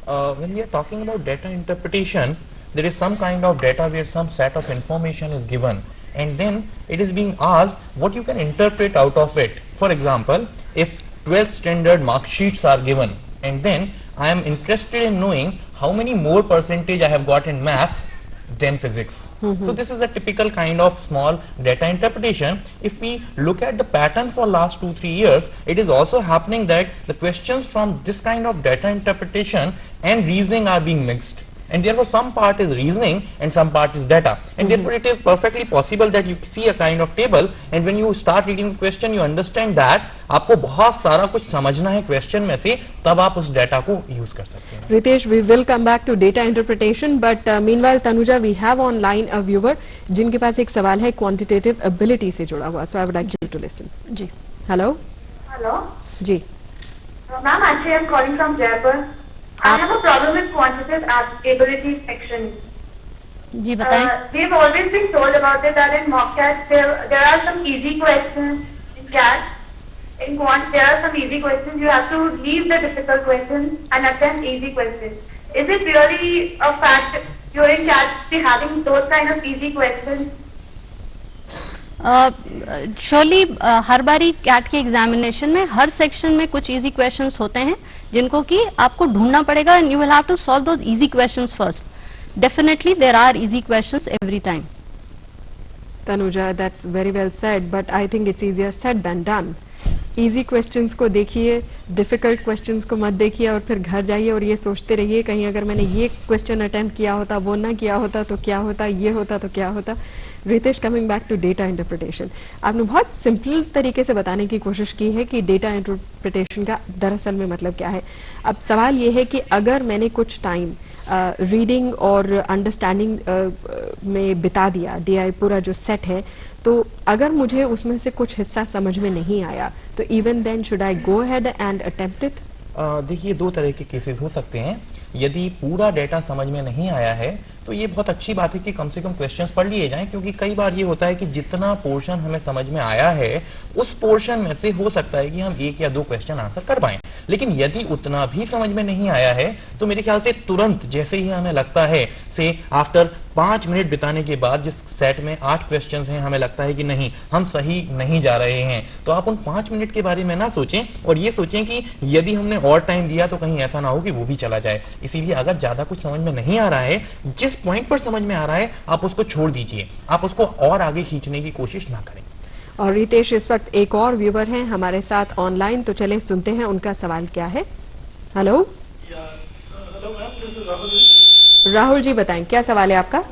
When we are talking about data interpretation, there is some kind of data where some set of information is given, and then it is being asked what you can interpret out of it. For example, if 12th standard mark sheets are given, and then I am interested in knowing how many more percentage I have got in maths than physics. So this is a typical kind of small data interpretation. If we look at the pattern for last 2-3 years, it is also happening that the questions from this kind of data interpretation and reasoning are being mixed, and therefore some part is reasoning and some part is data, and therefore it is perfectly possible that you see a kind of table, and when you start reading the question you understand that आपको बहुत सारा कुछ समझना है question में से, तब आप उस डाटा को यूज कर सकते हैं. Ritesh, we will come back to data interpretation, but meanwhile, Tanuja, we have online a viewer जिनके पास एक सवाल है quantitative ability से जुड़ा हुआ, so I would like you to listen. Ji. Hello. Hello. Ji. Ma'am, actually I'm calling from Jaipur. I have a problem with quantitative ability section. जी बताएं. We've always been told about it that in mock CAT there are some easy questions in CAT. In quant there are some easy questions. You have to leave the difficult questions and attempt easy questions. Is it really a fact during CAT be having those kind of easy questions? Surely हर बारी CAT के examination में हर section में कुछ easy questions होते हैं जिनको कि आपको ढूंढना पड़ेगा and you will have to solve those easy questions first. Definitely there are easy questions every time. Tanuja, that's very well said, but I think it's easier said than done. Easy questions को देखिए, difficult questions को मत देखिए और फिर घर जाइए और ये सोचते रहिए कहीं अगर मैंने ये question attempt किया होता, वो ना किया होता तो क्या होता, ये होता तो क्या होता. Ritesh, coming back to data interpretation, आपने बहुत सिंपल तरीके से बताने की कोशिश की है कि डेटा इंटरप्रिटेशन का दरअसल में मतलब क्या है. अब सवाल ये है कि अगर मैंने कुछ टाइम रीडिंग और अंडरस्टैंडिंग में बिता दिया, DI पूरा जो सेट है, तो अगर मुझे उसमें से कुछ हिस्सा समझ में नहीं आया तो even then should I go ahead and attempt it? देखिए, दो तरह के केसेस हो सकते हैं. यदि पूरा डेटा समझ में नहीं आया है तो ये बहुत अच्छी बात है कि कम से कम क्वेश्चंस पढ़ लिए जाएं, क्योंकि कई बार ये होता है कि जितना पोर्शन हमें समझ में आया है उस पोर्शन में से हो सकता है कि हम 1 या 2 क्वेश्चन आंसर कर पाएं. लेकिन यदि उतना भी समझ में नहीं आया है तो मेरे ख्याल से तुरंत जैसे ही हमें लगता है से आफ्टर 5 मिनट बिताने के बाद जिस सेट में 8 क्वेश्चंस हैं हमें लगता है कि नहीं, हम सही नहीं जा रहे हैं, तो आप उन 5 मिनट के बारे में ना सोचें और ये सोचें कि यदि हमने और टाइम दिया तो कहीं ऐसा ना हो कि वो भी चला जाए. इसीलिए अगर ज्यादा कुछ समझ में नहीं आ रहा है, जिस पॉइंट पर समझ में आ रहा है आप उसको छोड़ दीजिए, आप उसको और आगे खींचने की कोशिश ना करें. और रितेश, इस वक्त एक और व्यूवर हैं हमारे साथ ऑनलाइन, तो चलें सुनते हैं उनका सवाल क्या है. हेलो. राहुल जी, बताएं क्या सवाल है आपका.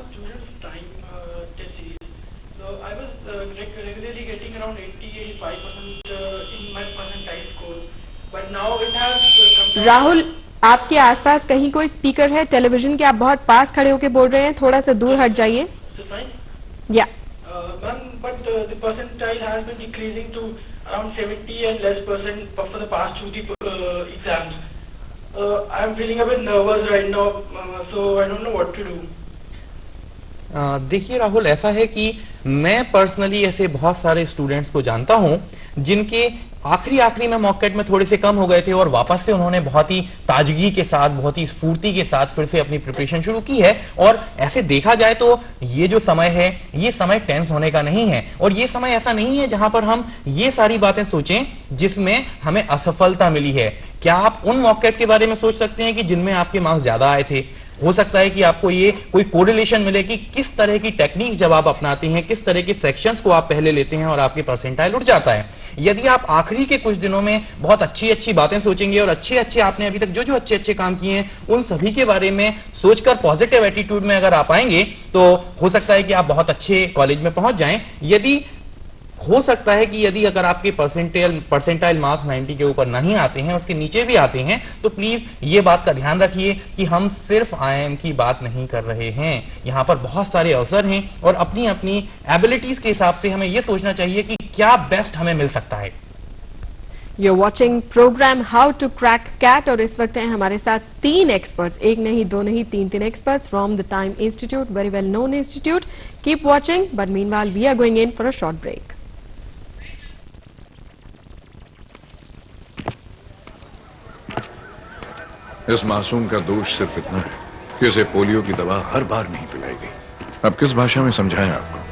राहुल, आपके आसपास कहीं कोई स्पीकर है टेलीविजन के? आप बहुत पास खड़े होकर बोल रहे हैं, थोड़ा सा दूर हट जाइए. या but the percentile has been decreasing to around 70 and less percent for the past 2 exams. I am feeling a bit nervous right now, so I don't know what to do. देखिए राहुल, ऐसा है कि मैं पर्सनली ऐसे बहुत सारे students को जानता हूं जिनके आखिरी में मॉक में थोड़े से कम हो गए थे और वापस से उन्होंने बहुत ही ताजगी के साथ, बहुत ही स्फूर्ति के साथ फिर से अपनी प्रिपरेशन शुरू की है. और ऐसे देखा जाए तो ये जो समय है, ये समय टेंस होने का नहीं है, और ये समय ऐसा नहीं है जहां पर हम ये सारी बातें सोचें जिसमें हमें असफलता मिली है. क्या आप उन मॉक के बारे में सोच सकते हैं कि जिनमें आपके मार्क्स ज्यादा आए थे? हो सकता है कि आपको ये कोई कोरिलेशन मिले कि किस तरह की टेक्निक जब आप अपनाते हैं, किस तरह के सेक्शंस को आप पहले लेते हैं और आपके परसेंटाइल उठ जाता है. यदि आप आखिरी के कुछ दिनों में बहुत अच्छी बातें सोचेंगे और अच्छे आपने अभी तक जो अच्छे काम किए हैं उन सभी के बारे में सोचकर पॉजिटिव एटीट्यूड में अगर आप आएंगे तो हो सकता है कि आप बहुत अच्छे कॉलेज में पहुंच जाएं. यदि हो सकता है कि यदि अगर आपके परसेंटाइल मार्क्स 90 के ऊपर नहीं आते हैं, उसके नीचे भी आते हैं, तो प्लीज ये बात का ध्यान रखिए कि हम सिर्फ IIM की बात नहीं कर रहे हैं. यहाँ पर बहुत सारे अवसर हैं और अपनी एबिलिटीज के हिसाब से हमें ये सोचना चाहिए कि क्या बेस्ट हमें मिल सकता है. You're watching program How to Crack CAT और इस वक्त हैं हमारे साथ 3 experts, एक नहीं, दो नहीं, 3 experts from the Time Institute, very well known institute. Keep watching, but meanwhile we are going in for a short break. इस मासूम का दोष सिर्फ इतना है कि उसे पोलियो की दवा हर बार नहीं पिलाई गई। अब किस भाषा में समझाएं आपको?